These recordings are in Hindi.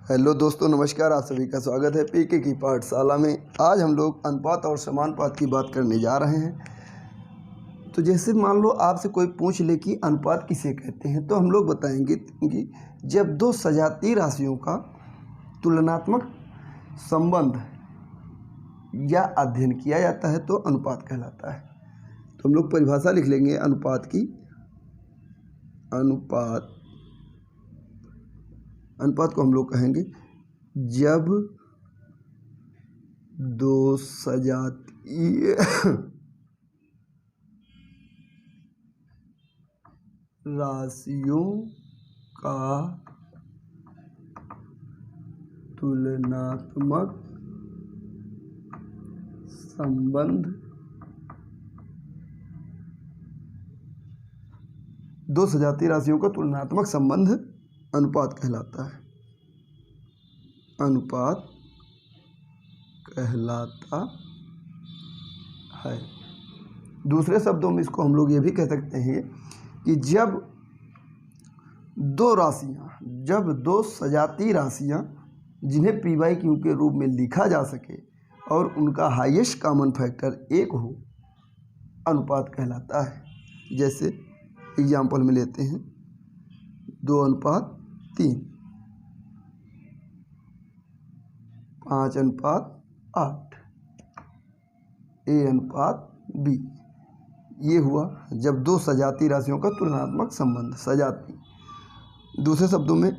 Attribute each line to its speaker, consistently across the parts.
Speaker 1: हेलो दोस्तों, नमस्कार। आप सभी का स्वागत है पीके की पाठशाला में। आज हम लोग अनुपात और समानुपात की बात करने जा रहे हैं। तो जैसे मान लो आपसे कोई पूछ ले कि अनुपात किसे कहते हैं, तो हम लोग बताएंगे कि जब दो सजातीय राशियों का तुलनात्मक संबंध या अध्ययन किया जाता है तो अनुपात कहलाता है। तो हम लोग परिभाषा लिख लेंगे अनुपात की। अनुपात को हम लोग कहेंगे जब दो सजातीय राशियों का तुलनात्मक संबंध दो सजातीय राशियों का तुलनात्मक संबंध अनुपात कहलाता है। अनुपात कहलाता है। दूसरे शब्दों में इसको हम लोग ये भी कह सकते हैं कि जब दो सजातीय राशियां जिन्हें पी बाई क्यू के रूप में लिखा जा सके और उनका हाईएस्ट कॉमन फैक्टर 1 हो, अनुपात कहलाता है। जैसे एग्जाम्पल में लेते हैं 2:3, 5:8, A:B। ये हुआ जब दो सजातीय राशियों का तुलनात्मक संबंध। सजाती दूसरे शब्दों में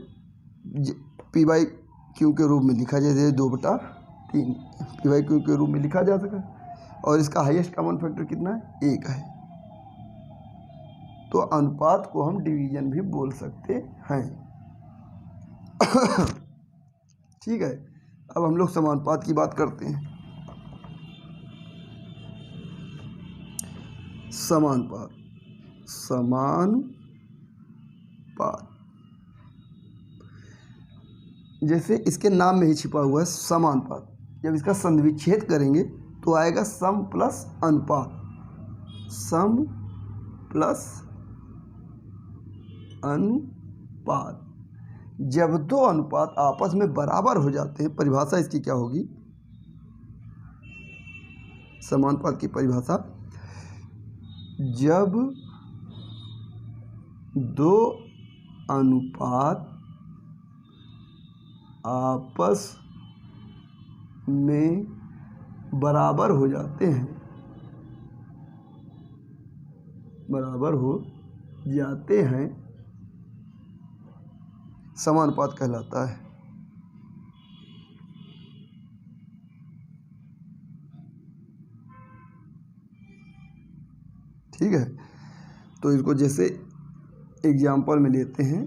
Speaker 1: पी बाई क्यू के रूप में लिखा जाए, जैसे 2/3 पी बाई क्यू के रूप में लिखा जा सका और इसका हाईएस्ट कॉमन फैक्टर कितना है? 1 है। तो अनुपात को हम डिवीजन भी बोल सकते हैं। ठीक है। अब हम लोग समानुपात की बात करते हैं। समानुपात जैसे इसके नाम में ही छिपा हुआ है समानुपात। जब इसका संधिविच्छेद करेंगे तो आएगा सम प्लस अनुपात। सम प्लस अनुपात। जब दो अनुपात आपस में बराबर हो जाते हैं, परिभाषा इसकी क्या होगी? समानुपात की परिभाषा, जब दो अनुपात आपस में बराबर हो जाते हैं, समानुपात कहलाता है। ठीक है। तो इसको जैसे एग्जाम्पल में लेते हैं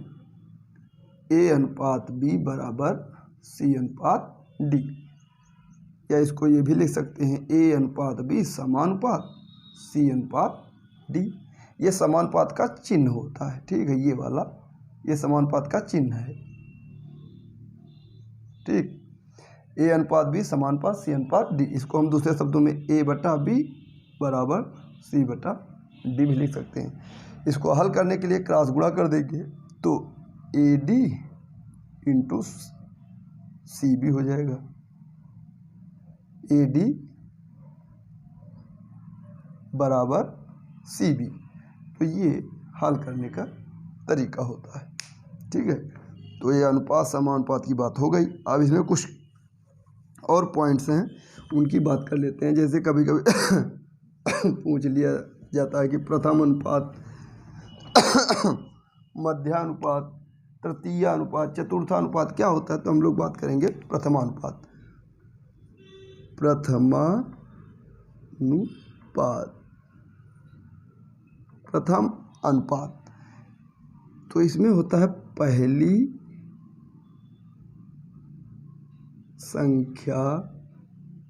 Speaker 1: A:B बराबर C:D, या इसको ये भी लिख सकते हैं A:B समानुपात C:D। ये समानुपात का चिन्ह होता है। ठीक है, ये वाला ये समानुपात का चिन्ह है। ठीक, A:B समानुपात C:D। इसको हम दूसरे शब्दों में A/B बराबर C/D भी लिख सकते हैं। इसको हल करने के लिए क्रॉस गुणा कर देंगे तो AD इंटू CB हो जाएगा। AD बराबर CB। तो ये हल करने का तरीका होता है। ठीक है। तो ये अनुपात समानुपात की बात हो गई। अब इसमें कुछ और पॉइंट्स हैं, उनकी बात कर लेते हैं। जैसे कभी कभी पूछ लिया जाता है कि प्रथम अनुपात, मध्यानुपात, तृतीयानुपात, चतुर्थानुपात क्या होता है? तो हम लोग बात करेंगे प्रथमानुपात। प्रथम अनुपात तो इसमें होता है पहली संख्या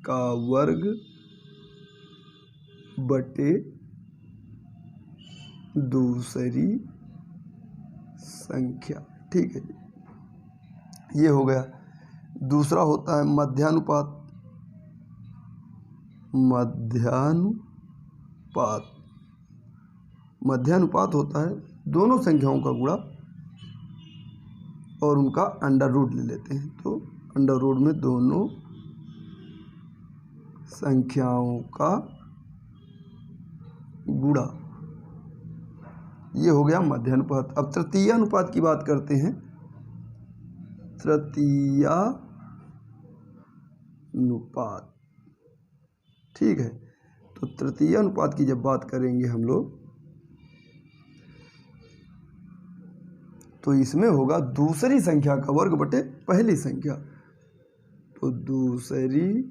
Speaker 1: का वर्ग बटे दूसरी संख्या। ठीक है, ये हो गया। दूसरा होता है मध्यानुपात। मध्यानुपात होता है दोनों संख्याओं का गुणा और उनका अंडर रूट ले लेते हैं। तो अंडर रूट में दोनों संख्याओं का गुणा, ये हो गया मध्यानुपात। अब तृतीय अनुपात की बात करते हैं। तृतीय अनुपात, ठीक है। तो तृतीय अनुपात की जब बात करेंगे हम लोग, तो इसमें होगा दूसरी संख्या का वर्ग बटे पहली संख्या। तो दूसरी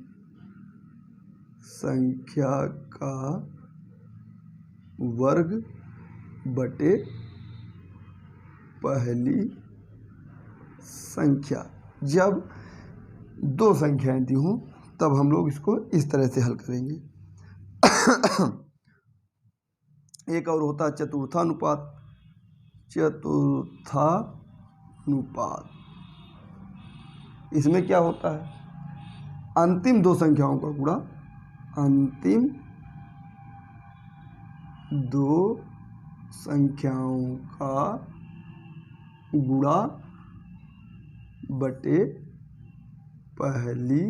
Speaker 1: संख्या का वर्ग बटे पहली संख्या। जब दो संख्याएं दी हों तब हम लोग इसको इस तरह से हल करेंगे। एक और होता है चतुर्थानुपात। चतुर्थानुपात, इसमें क्या होता है, अंतिम दो संख्याओं का गुणा, अंतिम दो संख्याओं का गुणा बटे पहली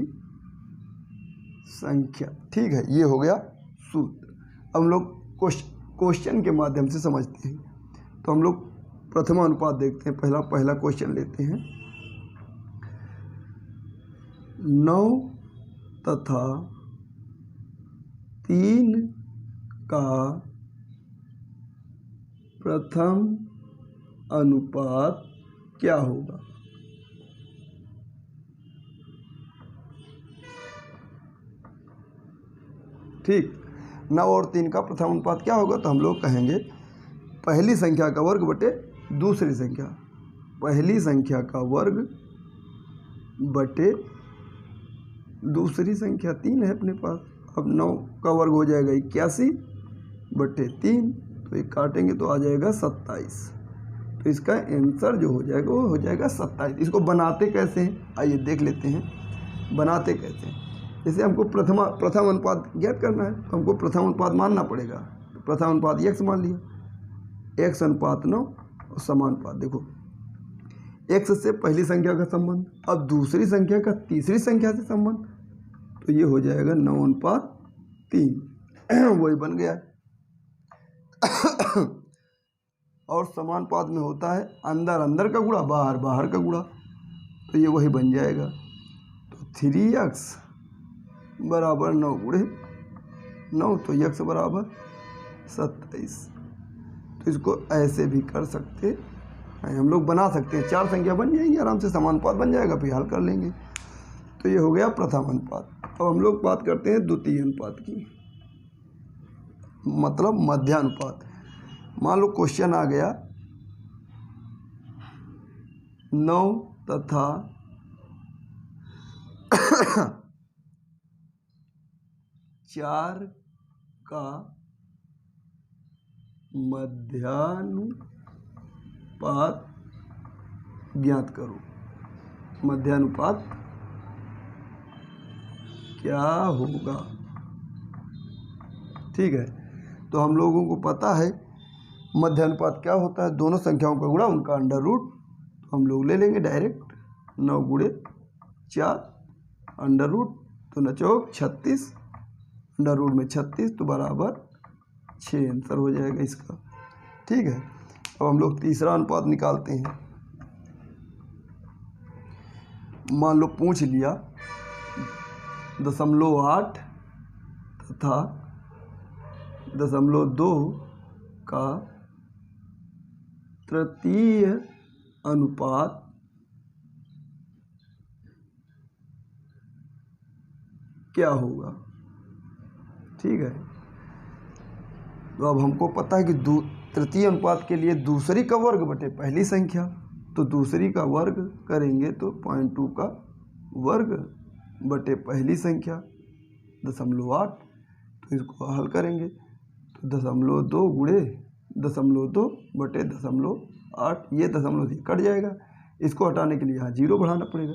Speaker 1: संख्या, ठीक है। ये हो गया सूत्र। अब हम लोग क्वेश्चन के माध्यम से समझते हैं। तो हम लोग प्रथम अनुपात देखते हैं। पहला क्वेश्चन लेते हैं। 9 तथा 3 का प्रथम अनुपात क्या होगा? ठीक, 9 और 3 का प्रथम अनुपात क्या होगा? तो हम लोग कहेंगे पहली संख्या का वर्ग बटे दूसरी संख्या। पहली संख्या का वर्ग बटे दूसरी संख्या 3 है अपने पास। अब 9 का वर्ग हो जाएगा 81 बटे 3, तो ये काटेंगे तो आ जाएगा 27। तो इसका आंसर जो हो जाएगा वो हो जाएगा 27। इसको बनाते कैसे हैं आइए देख लेते हैं। बनाते कैसे हैं, जैसे हमको प्रथम अनुपात ज्ञात करना है तो हमको प्रथम अनुपात मानना पड़ेगा। तो प्रथम अनुपात x मान लिया, x अनुपात 9 और समानुपात। देखो x से पहली संख्या का संबंध, अब दूसरी संख्या का तीसरी संख्या से संबंध, तो ये हो जाएगा 9 अनुपात 3 वही बन गया है। और समानुपात में होता है अंदर अंदर का गुणा, बाहर बाहर का गुणा, तो ये वही बन जाएगा। तो 3x बराबर 9 गुणे 9, तो x बराबर 27। तो इसको ऐसे भी कर सकते हैं, हम लोग बना सकते हैं। 4 संख्या बन जाएंगी आराम से, समानुपात बन जाएगा, फिर हल कर लेंगे। तो ये हो गया प्रथम अनुपात। अब हम लोग बात करते हैं द्वितीय अनुपात की, मतलब मध्यानुपात। मान लो क्वेश्चन आ गया 9 तथा 4 का मध्यानुपात ज्ञात करो। मध्यानुपात क्या होगा? ठीक है, तो हम लोगों को पता है मध्यानुपात क्या होता है, दोनों संख्याओं का गुणा उनका अंडर रूट। तो हम लोग ले लेंगे डायरेक्ट 9 गुणे 4 अंडर रूट, तो 9 चौक 36, अंडर रूट में 36 तो बराबर 6 आंसर हो जाएगा इसका। ठीक है, अब हम लोग तीसरा अनुपात निकालते हैं। मान लो पूछ लिया 0.8 तथा 0.2 का तृतीय अनुपात क्या होगा? ठीक है, तो अब हमको पता है कि तृतीय अनुपात के लिए दूसरी का वर्ग बटे पहली संख्या, तो दूसरी का वर्ग करेंगे तो 0.2 का वर्ग बटे पहली संख्या 0.8, तो इसको हल करेंगे तो 0.2 गुणे 0.2 बटे 0.8, ये 0.2 कट जाएगा, इसको हटाने के लिए यहाँ 0 बढ़ाना पड़ेगा,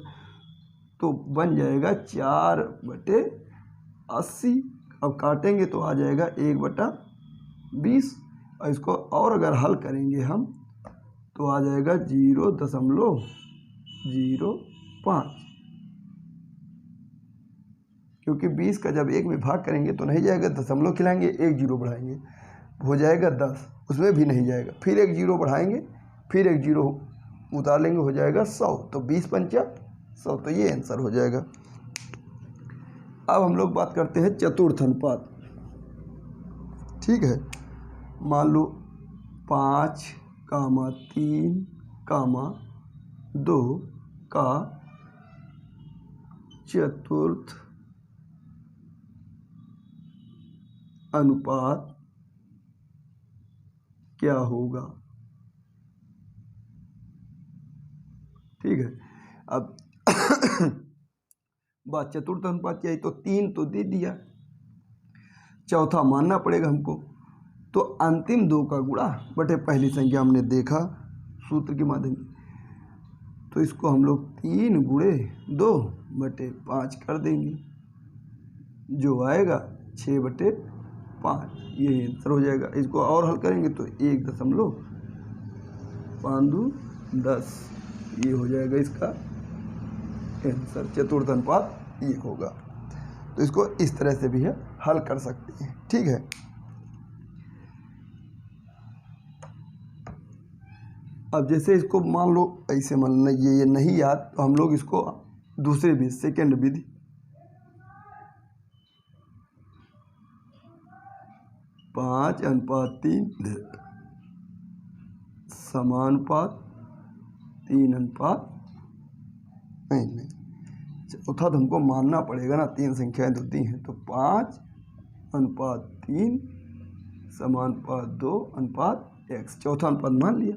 Speaker 1: तो बन जाएगा 4/80। अब काटेंगे तो आ जाएगा 1/20, और इसको और अगर हल करेंगे हम तो आ जाएगा 0.20 0.05, क्योंकि 20 का जब 1 में भाग करेंगे तो नहीं जाएगा, दशमलव खिलाएंगे, 1 जीरो बढ़ाएंगे, हो जाएगा 10, उसमें भी नहीं जाएगा, फिर 1 जीरो बढ़ाएंगे, फिर 1 जीरो उतार लेंगे, हो जाएगा 100, तो 20 पंचा 100, तो ये आंसर हो जाएगा। अब हम लोग बात करते हैं चतुर्थ अनुपात। ठीक है, मान लो 5,3,2 का चतुर्थ अनुपात क्या होगा। ठीक है, अब बात चतुर्थ अनुपात क्या है, तो 3 तो दे दिया, चौथा मानना पड़ेगा हमको, तो अंतिम 2 का गुणा बटे पहली संख्या हमने देखा सूत्र के माध्यम से, तो इसको हम लोग 3 गुणे 2 बटे 5 कर देंगे, जो आएगा 6 बटे 5, ये आंसर हो जाएगा। इसको और हल करेंगे तो 1.5 ये हो जाएगा इसका आंसर, चतुर्थ अनुपात ये होगा। तो इसको इस तरह से भी है हल कर सकते हैं। ठीक है, अब जैसे इसको मान लो ऐसे, मान लो ये नहीं याद, तो हम लोग इसको दूसरे विधि, सेकेंड विधि, पाँच अनुपात 3 समानुपात 3 अनुपात नहीं, चौथा तो हमको मानना पड़ेगा ना, 3 संख्याएं तो दी हैं, तो 5:3 समानुपात 2:x, चौथा अनुपात मान लिया।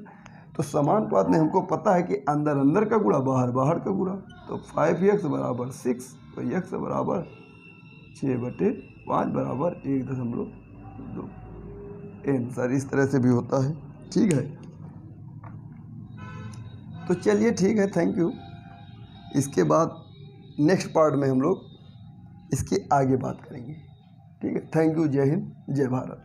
Speaker 1: तो समानुपात में हमको पता है कि अंदर अंदर का गुणा, बाहर बाहर का गुणा, तो 5x बराबर 6, तो x बराबर 6/5 बराबर 1.2। आंसर इस तरह से भी होता है। ठीक है, तो चलिए ठीक है, थैंक यू। इसके बाद नेक्स्ट पार्ट में हम लोग इसके आगे बात करेंगे। ठीक है, थैंक यू, जय हिंद, जय भारत।